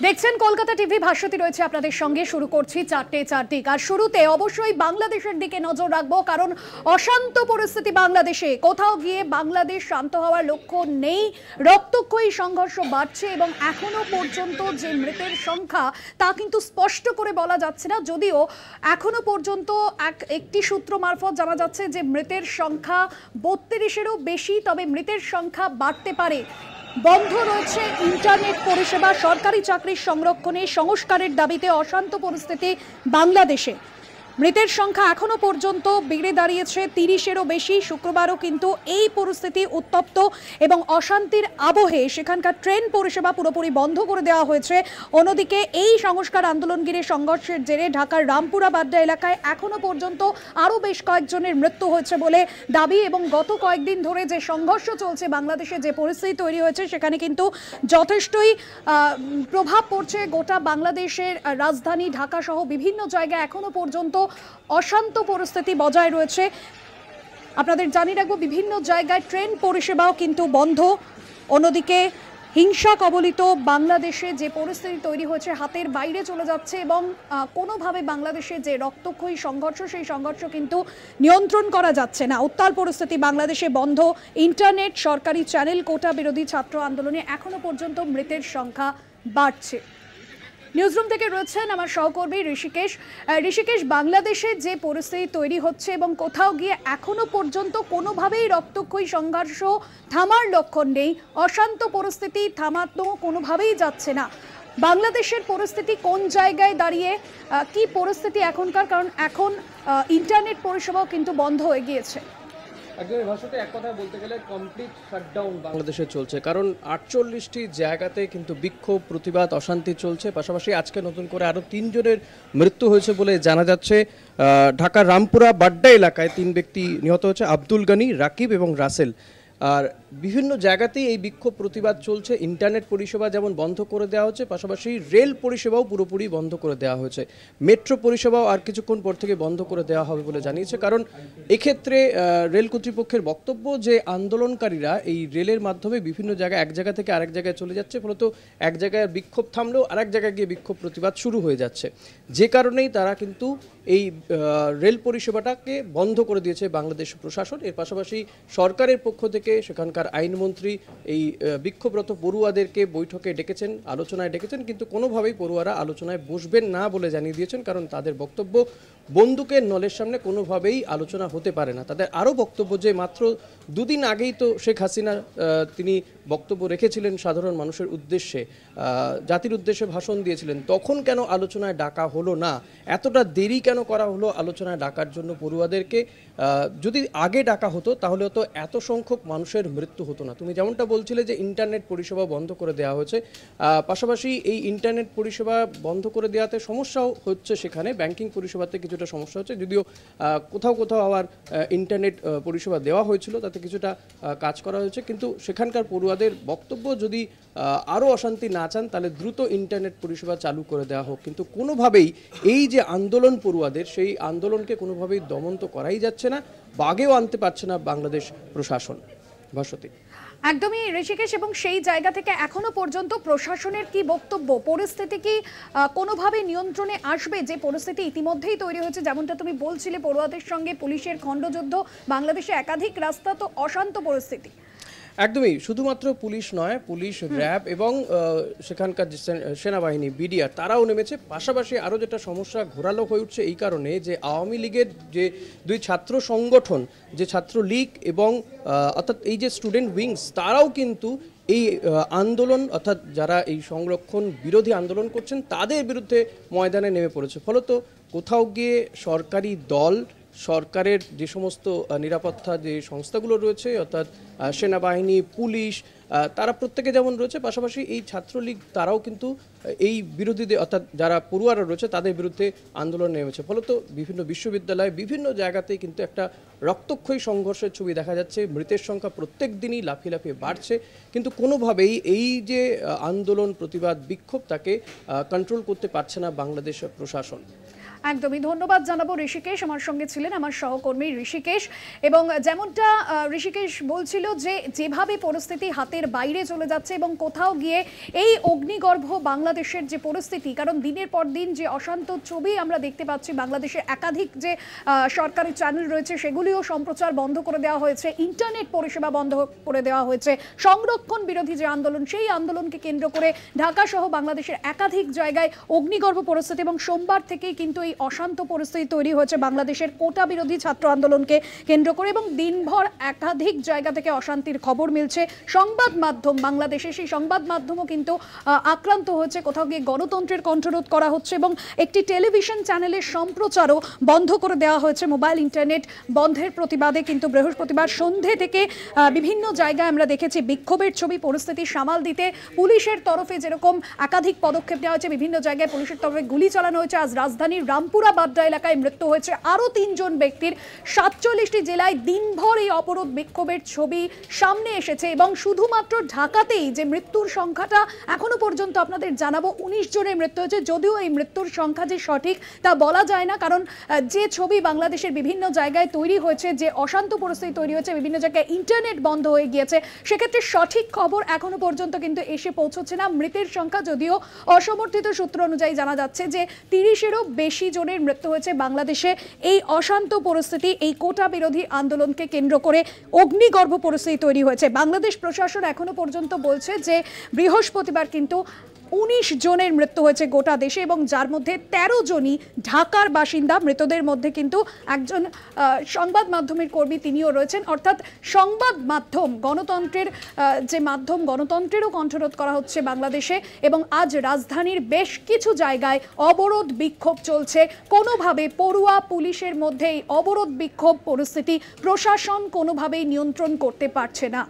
দেখছেন কলকাতা টিভি, ভাস্বতী রয়েছে আপনাদের সঙ্গে। শুরু করছি চারটে চারদিক। আর শুরুতে অবশ্যই বাংলাদেশের দিকে নজর রাখবো, কারণ অশান্ত পরিস্থিতি বাংলাদেশে। কোথাও গিয়ে বাংলাদেশ শান্ত হওয়ার লক্ষণ নেই, রক্তক্ষয়ী সংঘর্ষ বাড়ছে এবং এখনো পর্যন্ত যে মৃতের সংখ্যা তা কিন্তু স্পষ্ট করে বলা যাচ্ছে না। যদিও এখনো পর্যন্ত একটি সূত্র মারফত জানা যাচ্ছে যে মৃতের সংখ্যা 32-এরও বেশি, তবে মৃতের সংখ্যা বাড়তে পারে। বন্ধ রয়েছে ইন্টারনেট পরিষেবা। সরকারি চাকরির সংরক্ষণে সংস্কারের দাবিতে অশান্ত পরিস্থিতি বাংলাদেশে। মৃতের সংখ্যা এখনো পর্যন্ত বেড়ে দাঁড়িয়েছে 30-এরও বেশি। শুক্রবারও কিন্তু এই পরিস্থিতি উত্তপ্ত এবং অশান্তির আবহে সেখানকার ট্রেন পরিষেবা পুরোপুরি বন্ধ করে দেওয়া হয়েছে। অন্যদিকে এই সংস্কার আন্দোলন ঘিরে সংঘর্ষের জেরে ঢাকার রামপুরা বাড্ডা এলাকায় এখনো পর্যন্ত আরও বেশ কয়েকজনের মৃত্যু হয়েছে বলে দাবি। এবং গত কয়েকদিন ধরে যে সংঘর্ষ চলছে বাংলাদেশে, যে পরিস্থিতি তৈরি হয়েছে, সেখানে কিন্তু যথেষ্টই প্রভাব পড়ছে গোটা বাংলাদেশের রাজধানী ঢাকা সহ বিভিন্ন জায়গায় এখনো পর্যন্ত অশান্ত পরিস্থিতি বজায় রয়েছে। আপনাদের জানিয়ে রাখবো, বিভিন্ন জায়গায় ট্রেন পরিষেবাও কিন্তু বন্ধ। অন্যদিকে হিংসা কবলিত বাংলাদেশে যে পরিস্থিতি তৈরি হয়েছে হাতের বাইরে চলে যাচ্ছে এবং কোনোভাবে বাংলাদেশে যে রক্তক্ষয়ী সংঘর্ষ, সেই সংঘর্ষ কিন্তু নিয়ন্ত্রণ করা যাচ্ছে না। উত্তাল পরিস্থিতি বাংলাদেশে। বন্ধ ইন্টারনেট, সরকারি চ্যানেল, কোটা বিরোধী ছাত্র আন্দোলনে এখনো পর্যন্ত মৃতের সংখ্যা বাড়ছে। নিউজরুম থেকে রয়েছেন আমার সহকর্মী ঋষিকেশ। বাংলাদেশে যে পরিস্থিতি তৈরি হচ্ছে এবং কোথাও গিয়ে এখনো পর্যন্ত কোনোভাবেই রক্তক্ষয়ী সংঘর্ষ থামার লক্ষণ নেই, অশান্ত পরিস্থিতি থামানো কোনোভাবেই যাচ্ছে না। বাংলাদেশের পরিস্থিতি কোন জায়গায় দাঁড়িয়ে, কি পরিস্থিতি এখনকার? কারণ এখন ইন্টারনেট পরিষেবাও কিন্তু বন্ধ হয়ে গিয়েছে। একদমই ভাষাতে এক কথা বলতে গেলে কমপ্লিট শাটডাউন বাংলাদেশে চলছে, কারণ 48টি জায়গাতে কিন্তু বিক্ষোভ, প্রতিবাদ, অশান্তি চলছে। পাশাপাশি আজকে নতুন করে আরও 3 জনের মৃত্যু হয়েছে বলে জানা যাচ্ছে। ঢাকার রামপুরা বাড্ডা এলাকায় 3 ব্যক্তি নিহত হয়েছে, আব্দুল গনি, রাকিব এবং রাসেল। আর বিভিন্ন জায়গাতেই এই বিক্ষোভ প্রতিবাদ চলছে। ইন্টারনেট পরিষেবা যেমন বন্ধ করে দেওয়া হচ্ছে, পাশাপাশি রেল পরিষেবাও পুরোপুরি বন্ধ করে দেওয়া হয়েছে। মেট্রো পরিষেবাও আর কিছুক্ষণ পর থেকে বন্ধ করে দেওয়া হবে বলে জানিয়েছে। কারণ এক্ষেত্রে রেল কর্তৃপক্ষের বক্তব্য যে আন্দোলনকারীরা এই রেলের মাধ্যমে বিভিন্ন জায়গায়, এক জায়গা থেকে আরেক জায়গায় চলে যাচ্ছে, ফলত এক জায়গায় বিক্ষোভ থামলেও আরেক জায়গায় গিয়ে বিক্ষোভ প্রতিবাদ শুরু হয়ে যাচ্ছে। যে কারণেই তারা কিন্তু এই রেল পরিষেবাটাকে বন্ধ করে দিয়েছে বাংলাদেশ প্রশাসন। এর পাশাপাশি সরকারের পক্ষ থেকে সেখানকার আইনমন্ত্রী এই বিক্ষোভরত পড়ুয়াদেরকে বৈঠকে ডেকেছেন, আলোচনায় ডেকেছেন, কিন্তু কোনোভাবেই পড়ুয়ারা আলোচনায় বসবেন না বলে জানিয়ে দিয়েছেন। কারণ তাদের বক্তব্য, বন্দুকের নলের সামনে কোনোভাবেই আলোচনা হতে পারে না। তাদের আরও বক্তব্য যে মাত্র 2 দিন আগেই তো শেখ হাসিনা তিনি বক্তব্য রেখেছিলেন সাধারণ মানুষের উদ্দেশ্যে, জাতির উদ্দেশ্যে ভাষণ দিয়েছিলেন, তখন কেন আলোচনায় ডাকা হলো না? এতটা দেরি কেন করা হলো আলোচনায় ডাকার জন্য পড়ুয়াদেরকে? যদি আগে ডাকা হতো তাহলে তো এত সংখ্যক মানুষের মৃত্যু হতো না। তুমি যেমনটা বলছিলে যে ইন্টারনেট পরিষেবা বন্ধ করে দেওয়া হয়েছে, পাশাপাশি এই ইন্টারনেট পরিষেবা বন্ধ করে দেওয়াতে সমস্যাও হচ্ছে, সেখানে ব্যাংকিং পরিষেবাতে কিছুটা সমস্যা হচ্ছে। যদিও কোথাও কোথাও আবার ইন্টারনেট পরিষেবা দেওয়া হয়েছিল, তাতে কিছুটা কাজ করা হয়েছে, কিন্তু সেখানকার পড়ুয়াদের বক্তব্য যদি আরও অশান্তি না চান তাহলে দ্রুত ইন্টারনেট পরিষেবা চালু করে দেওয়া হোক। কিন্তু কোনোভাবেই এই যে আন্দোলন পড়ুয়াদের, সেই আন্দোলনকে কোনোভাবেই দমন তো করাই যাচ্ছে না, বাগেও আনতে পারছে না বাংলাদেশ প্রশাসন। ভাস্বতী। একদমই ঋষিকেশ, এবং সেই জায়গা থেকে এখনো পর্যন্ত প্রশাসনের কি বক্তব্য? পরিস্থিতি কি কোনোভাবে নিয়ন্ত্রণে আসবে? যে পরিস্থিতি ইতিমধ্যেই তৈরি হয়েছে, যেমনটা তুমি বলছিলে, পড়ুয়াদের সঙ্গে পুলিশের খণ্ডযুদ্ধ, বাংলাদেশে একাধিক রাস্তা, তো অশান্ত পরিস্থিতি। একদমই, শুধুমাত্র পুলিশ নয়, পুলিশ, র্যাব এবং সেখানকার যে সেনাবাহিনী, বিডিআর, তারাও নেমেছে। পাশাপাশি আরও যেটা সমস্যা ঘোরালো হয়ে উঠছে এই কারণে যে আওয়ামী লীগের যে 2 ছাত্র সংগঠন, যে ছাত্র লীগ এবং অর্থাৎ এই যে স্টুডেন্ট উইংস, তারাও কিন্তু এই আন্দোলন, অর্থাৎ যারা এই সংরক্ষণ বিরোধী আন্দোলন করছেন তাদের বিরুদ্ধে ময়দানে নেমে পড়েছে। ফলত কোথাও গিয়ে সরকারি দল, সরকারের যে সমস্ত নিরাপত্তা যে সংস্থাগুলো রয়েছে, অর্থাৎ সেনাবাহিনী, পুলিশ, তারা প্রত্যেকে যেমন রয়েছে, পাশাপাশি এই ছাত্রলীগ তারাও কিন্তু এই বিরোধীদের, অর্থাৎ যারা পড়ুয়ারা রয়েছে তাদের বিরুদ্ধে আন্দোলন নেমেছে। ফলত বিভিন্ন বিশ্ববিদ্যালয়, বিভিন্ন জায়গাতেই কিন্তু একটা রক্তক্ষয়ী সংঘর্ষের ছবি দেখা যাচ্ছে। মৃতের সংখ্যা প্রত্যেক দিনই লাফিয়ে লাফিয়ে বাড়ছে, কিন্তু কোনোভাবেই এই যে আন্দোলন, প্রতিবাদ, বিক্ষোভ, তাকে কন্ট্রোল করতে পারছে না বাংলাদেশ প্রশাসন। একদমই ধন্যবাদ জানাবো ঋষিকেশ। আমার সঙ্গে ছিলেন আমার সহকর্মী ঋষিকেশ। এবং যেমনটা ঋষিকেশ বলছিল যে যেভাবে পরিস্থিতি হাতের বাইরে চলে যাচ্ছে এবং কোথাও গিয়ে এই অগ্নিগর্ভ বাংলাদেশের যে পরিস্থিতি, কারণ দিনের পর দিন যে অশান্ত ছবি আমরা দেখতে পাচ্ছি, বাংলাদেশের একাধিক যে সরকারি চ্যানেল রয়েছে সেগুলিও সম্প্রচার বন্ধ করে দেওয়া হয়েছে, ইন্টারনেট পরিষেবা বন্ধ করে দেওয়া হয়েছে, সংরক্ষণ বিরোধী যে আন্দোলন সেই আন্দোলনকে কেন্দ্র করে ঢাকা সহ বাংলাদেশের একাধিক জায়গায় অগ্নিগর্ভ পরিস্থিতি। এবং সোমবার থেকেই কিন্তু এই অশান্ত পরিস্থিতি তৈরি হয়েছে বাংলাদেশের কোটা বিরোধী ছাত্র আন্দোলনকে কেন্দ্র করে, এবং দিনভর একাধিক জায়গা থেকে অশান্তির খবর মিলছে। সংবাদ মাধ্যম বাংলাদেশে, সেই সংবাদ মাধ্যমও কিন্তু আক্রান্ত হয়েছে, কোথাও গিয়ে গণতন্ত্রের কণ্ঠরোধ করা হচ্ছে এবং একটি টেলিভিশন চ্যানেলের সম্প্রচারও বন্ধ করে দেওয়া হয়েছে। মোবাইল ইন্টারনেট বন্ধের প্রতিবাদে কিন্তু বৃহস্পতিবার সন্ধে থেকে বিভিন্ন জায়গায় আমরা দেখেছি বিক্ষোভের ছবি। পরিস্থিতি সামাল দিতে পুলিশের তরফে যেরকম একাধিক পদক্ষেপ নেওয়া হয়েছে, বিভিন্ন জায়গায় পুলিশের তরফে গুলি চালানো হয়েছে। আজ রাজধানীর রামপুরা বাড্ডা এলাকায় মৃত্যু হয়েছে আরও 3 জন ব্যক্তির। 47টি জেলায় দিনভর এই অবরোধ বিক্ষোভের ছবি সামনে এসেছে এবং শুধুমাত্র ঢাকাতেই যে মৃত্যুর সংখ্যাটা এখনো পর্যন্ত আপনাদের জানাবো, 19 জনের মৃত্যু হয়েছে। যদিও এই মৃত্যুর সংখ্যা যে সঠিক তা বলা যায় না, কারণ যে ছবি বাংলাদেশের বিভিন্ন জায়গায় তৈরি হয়েছে, যে অশান্ত পরিস্থিতি তৈরি হয়েছে, বিভিন্ন জায়গায় ইন্টারনেট বন্ধ হয়ে গিয়েছে, সেক্ষেত্রে সঠিক খবর এখনো পর্যন্ত কিন্তু এসে পৌঁছচ্ছে না। মৃতের সংখ্যা যদিও অসমর্থিত সূত্র অনুযায়ী জানা যাচ্ছে যে 30-এরও বেশি জনের মৃত্যু হয়েছে বাংলাদেশে এই অশান্ত পরিস্থিতি, এই কোটা বিরোধী আন্দোলনকে কেন্দ্র করে অগ্নিগর্ভ পরিস্থিতি তৈরি হয়েছে। বাংলাদেশ প্রশাসন এখনো পর্যন্ত বলছে যে বৃহস্পতিবার কিন্তু 19 জনের মৃত্যু হয়েছে গোটা দেশে, এবং যার মধ্যে 13 জনই ঢাকার বাসিন্দা। মৃতদের মধ্যে কিন্তু একজন সংবাদ মাধ্যমের কর্মী, তিনিও রয়েছেন। অর্থাৎ সংবাদ মাধ্যম, গণতন্ত্রের যে মাধ্যম, গণতন্ত্রেরও কণ্ঠরোধ করা হচ্ছে বাংলাদেশে। এবং আজ রাজধানীর বেশ কিছু জায়গায় অবরোধ বিক্ষোভ চলছে। কোনোভাবে পড়ুয়া পুলিশের মধ্যে এই অবরোধ বিক্ষোভ পরিস্থিতি প্রশাসন কোনোভাবেই নিয়ন্ত্রণ করতে পারছে না।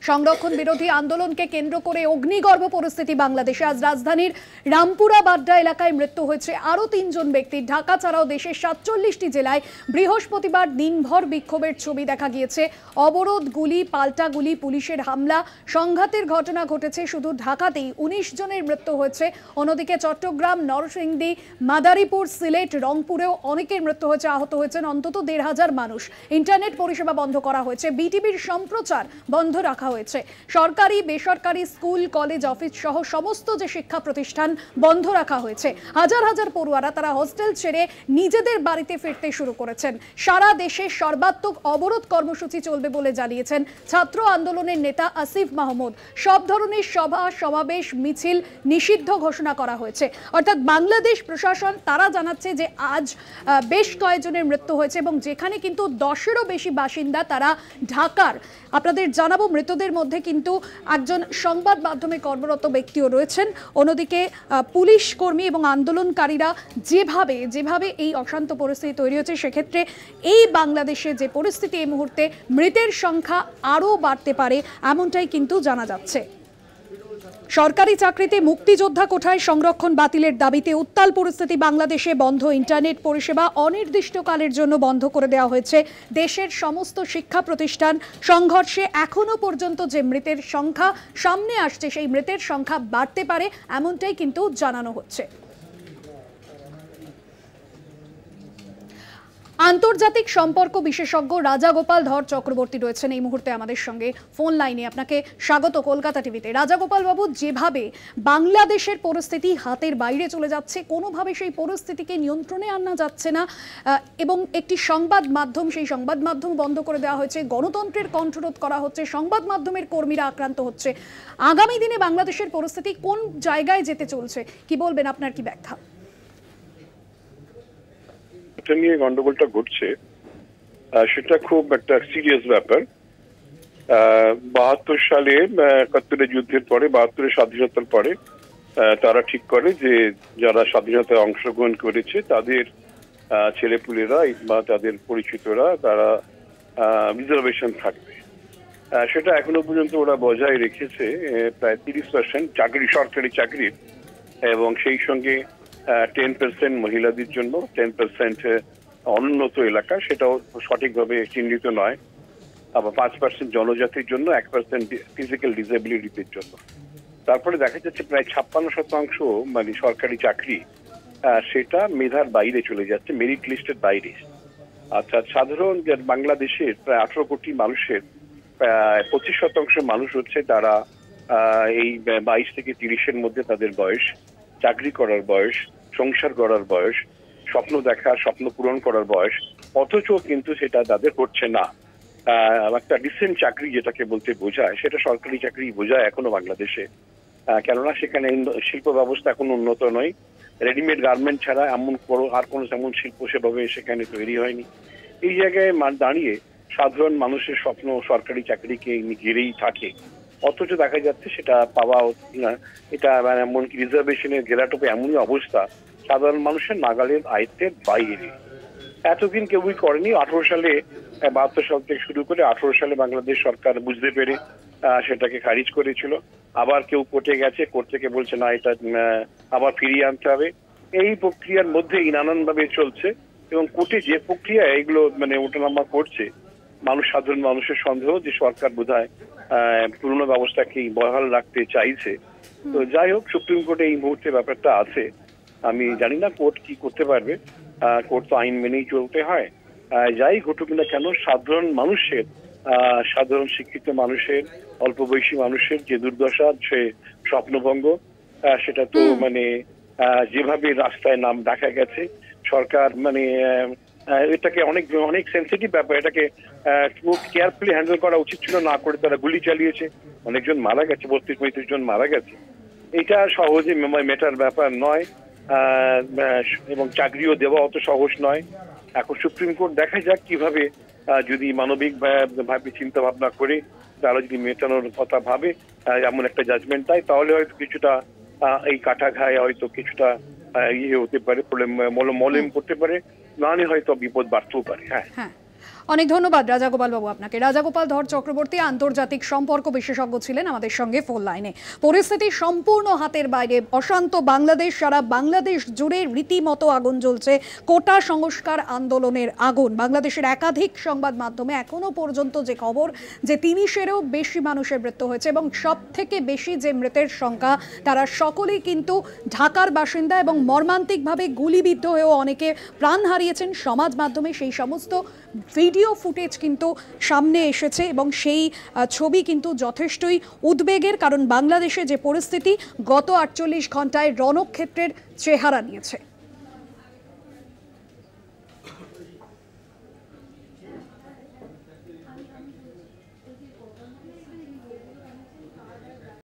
সংরক্ষণ বিরোধী আন্দোলনকে কেন্দ্র করে অগ্নিগর্ভ পরিস্থিতি বাংলাদেশে। আজ রাজধানীর রামপুরা বাড্ডা এলাকায় মৃত্যু হয়েছে আরও 3 জন ব্যক্তি। ঢাকা ছাড়াও দেশের 47টি জেলায় বৃহস্পতিবার দিনভর বিক্ষোভের ছবি দেখা গিয়েছে। অবরোধ, গুলি, পাল্টা গুলি, পুলিশের হামলা, সংঘাতের ঘটনা ঘটেছে শুধু ঢাকাতেই 19 জনের মৃত্যু হয়েছে। অন্যদিকে চট্টগ্রাম, নরসিংদী, মাদারীপুর, সিলেট, রংপুরেও অনেকের মৃত্যু হয়েছে, আহত হয়েছেন অন্তত 1,500 মানুষ। ইন্টারনেট পরিষেবা বন্ধ করা হয়েছে, বিটিভির সম্প্রচার বন্ধ রাখা হয়েছে। সরকারি বেসরকারি স্কুল, কলেজ, অফিস সহ সমস্ত যে শিক্ষা প্রতিষ্ঠান বন্ধ রাখা হয়েছে। হাজার হাজার পড়ুয়ারা তারা হোস্টেল ছেড়ে নিজেদের বাড়িতে ফিরতে শুরু করেছেন। সারা দেশে সর্বাত্মক অবরোধ কর্মসূচি চলবে বলে জানিয়েছেন ছাত্র আন্দোলনের নেতা আসিফ মাহমুদ। সব ধরনের সভা, সমাবেশ, মিছিল নিষিদ্ধ ঘোষণা করা হয়েছে। অর্থাৎ বাংলাদেশ প্রশাসন তারা জানাচ্ছে যে আজ বেশ কয়েকজনের মৃত্যু হয়েছে এবং যেখানে কিন্তু 10-এরও বেশি বাসিন্দা তারা ঢাকার। আপনাদের জানাবো মৃতদের মধ্যে কিন্তু একজন সংবাদ মাধ্যমে কর্মরত ব্যক্তিও রয়েছেন। অন্যদিকে পুলিশ কর্মী এবং আন্দোলনকারীরা যেভাবে এই অশান্ত পরিস্থিতি তৈরি হয়েছে, সেক্ষেত্রে এই বাংলাদেশে যে পরিস্থিতি এই মুহূর্তে, মৃতের সংখ্যা আরও বাড়তে পারে এমনটাই কিন্তু জানা যাচ্ছে। সরকারি চাকরিতে মুক্তিযোদ্ধা কোঠায় সংরক্ষণ বাতিলের দাবিতে উত্তাল পরিস্থিতি বাংলাদেশে। বন্ধ ইন্টারনেট পরিষেবা, অনির্দিষ্টকালের জন্য বন্ধ করে দেওয়া হয়েছে দেশের সমস্ত শিক্ষা প্রতিষ্ঠান। সংঘর্ষে এখনো পর্যন্ত যে মৃতের সংখ্যা সামনে আসছে, সেই মৃতের সংখ্যা বাড়তে পারে এমনটাই কিন্তু জানানো হচ্ছে। আন্তর্জাতিক সম্পর্ক বিশেষজ্ঞ রাজাগোপাল ধর চক্রবর্তী রয়েছেন এই মুহূর্তে আমাদের সঙ্গে ফোন লাইনে। আপনাকে স্বাগত কলকাতা টিভিতে। রাজাগোপাল বাবু, যেভাবে বাংলাদেশের পরিস্থিতি হাতের বাইরে চলে যাচ্ছে, কোনোভাবে সেই পরিস্থিতিকে নিয়ন্ত্রণে আনা যাচ্ছে না এবং একটি সংবাদ মাধ্যম, সেই সংবাদ মাধ্যম বন্ধ করে দেওয়া হয়েছে, গণতন্ত্রের কণ্ঠরোধ করা হচ্ছে, সংবাদ মাধ্যমের কর্মীরা আক্রান্ত হচ্ছে, আগামী দিনে বাংলাদেশের পরিস্থিতি কোন জায়গায় যেতে চলছে কি বলবেন, আপনার কি ব্যাখ্যা? নিয়ে গন্ডগোলটা ঘটছে সেটা খুব একটা সিরিয়াস ব্যাপার। 72 সালে 71 যুদ্ধের পরে, 72 স্বাধীনতার পরে তারা ঠিক করে যে যারা স্বাধীনতায় অংশগ্রহণ করেছে তাদের ছেলেপুলেরা বা তাদের পরিচিতরা তারা রিজার্ভেশন থাকবে। সেটা এখনো পর্যন্ত ওরা বজায় রেখেছে প্রায় 30% চাকরি, সরকারি চাকরির, এবং সেই সঙ্গে 10% মহিলাদের জন্য, 10% অনুন্নত এলাকা, সেটাও সঠিকভাবে চিহ্নিত নয়। আবার 5% জনজাতির জন্য, 1% ফিজিক্যাল ডিসেবিলিটির জন্য। তারপরে দেখা যাচ্ছে প্রায় 56% মানে সরকারি চাকরি সেটা মেধার বাইরে চলে যাচ্ছে, মেরিট লিস্টের বাইরে। আচ্ছা, সাধারণ বাংলাদেশের প্রায় 18 কোটি মানুষের 25% মানুষ হচ্ছে তারা এই 22 থেকে 30-এর মধ্যে তাদের বয়স, চাকরি করার বয়স, সংসার করার বয়স, স্বপ্ন দেখা, স্বপ্ন পূরণ করার বয়স, অথচ কিন্তু সেটা তাদের হচ্ছে না। একটা ডিসেন্ট চাকরি যেটাকে বলতে বোঝায় সেটা সরকারি চাকরি বোঝায় এখনো বাংলাদেশে, কেননা সেখানে শিল্প ব্যবস্থা এখন উন্নত নয়। রেডিমেড গার্মেন্ট ছাড়া এমন আর কোনো তেমন শিল্প সেভাবে সেখানে তৈরি হয়নি। এই জায়গায় দাঁড়িয়ে সাধারণ মানুষের স্বপ্ন সরকারি চাকরিকে ঘিরেই থাকে, অথচ দেখা যাচ্ছে সেটা পাওয়া এটা এমনকি রিজার্ভেশনের ঘেরাটোপে এমনই অবস্থা সাধারণ মানুষের নাগালের আয়ত্তের বাইরে। এতদিন কেউই করেনি। 18 সালে 72 সাল থেকে শুরু করে 18 সালে বাংলাদেশ সরকার বুঝতে পেরে সেটাকে খারিজ করেছিল। আবার কেউ কোর্টে গেছে, কোর্ট থেকে বলছে না এটা আবার ফিরিয়ে আনতে হবে। এই প্রক্রিয়ার মধ্যেই নানানভাবে চলছে এবং কোর্টে যে প্রক্রিয়া এগুলো ওঠানামা করছে, সাধারণ মানুষের সন্দেহ যে সরকার বোধহয় পুরনো ব্যবস্থাকেই বহাল রাখতে চাইছে। তো যাই হোক, সুপ্রিম কোর্টে এই মুহূর্তে ব্যাপারটা আছে। আমি জানি না কোর্ট কি করতে পারবে। কোর্ট তো আইন মেনেই চলতে হয়। যাই ঘটুক না কেন, সাধারণ শিক্ষিত মানুষের, অল্প বয়সী মানুষের যে দুর্দশা, সে স্বপ্নভঙ্গ, সেটা তো যেভাবে রাস্তায় নাম দেখা গেছে, সরকার এটাকে অনেক সেন্সিটিভ ব্যাপার, এটাকে খুব কেয়ারফুলি হ্যান্ডেল করা উচিত ছিল। না করে তারা গুলি চালিয়েছে, অনেকজন মারা গেছে, 32-35 জন মারা গেছে। এটা সহজে মেটার ব্যাপার নয় এবং চাকরিও দেওয়া অত সহজ নয়। এখন সুপ্রিম কোর্ট দেখা যাক কিভাবে, যদি মানবিক ভাবে চিন্তা ভাবনা করে তারা যদি মেটানোর কথা ভাবে, এমন একটা জাজমেন্ট দেয়, তাহলে হয়তো কিছুটা এই কাটাঘায়ে হয়তো কিছুটা হতে পারে, মলম করতে পারে, না হলে হয়তো বিপদ বাড়তেও পারে। হ্যাঁ, অনেক ধন্যবাদ রাজাগোপাল বাবু আপনাকে। রাজাগোপাল ধর চক্রবর্তী আন্তর্জাতিক সম্পর্ক বিশেষজ্ঞ ছিলেন আমাদের সঙ্গে ফোন লাইনে। পরিস্থিতি সম্পূর্ণ হাতের বাইরে, অশান্ত বাংলাদেশ, সারা বাংলাদেশ জুড়ে রীতিমতো আগুন জ্বলছে, কোটা সংস্কার আন্দোলনের আগুন। বাংলাদেশের একাধিক সংবাদ মাধ্যমে এখনো পর্যন্ত যে খবর যে 30-এরও বেশি মানুষের মৃত্যু হয়েছে এবং সব থেকে বেশি যে মৃতের সংখ্যা তারা সকলেই কিন্তু ঢাকার বাসিন্দা এবং মর্মান্তিকভাবে গুলিবিদ্ধ হয়েও অনেকে প্রাণ হারিয়েছেন। সমাজ মাধ্যমে সেই সমস্ত ভিডিও ফুটেজ কিন্তু সামনে এসেছে এবং সেই ছবি কিন্তু যথেষ্টই উদ্বেগের, কারণ বাংলাদেশে যে পরিস্থিতি গত 48 ঘন্টায় রণক্ষেত্রের চেহারা নিয়েছে।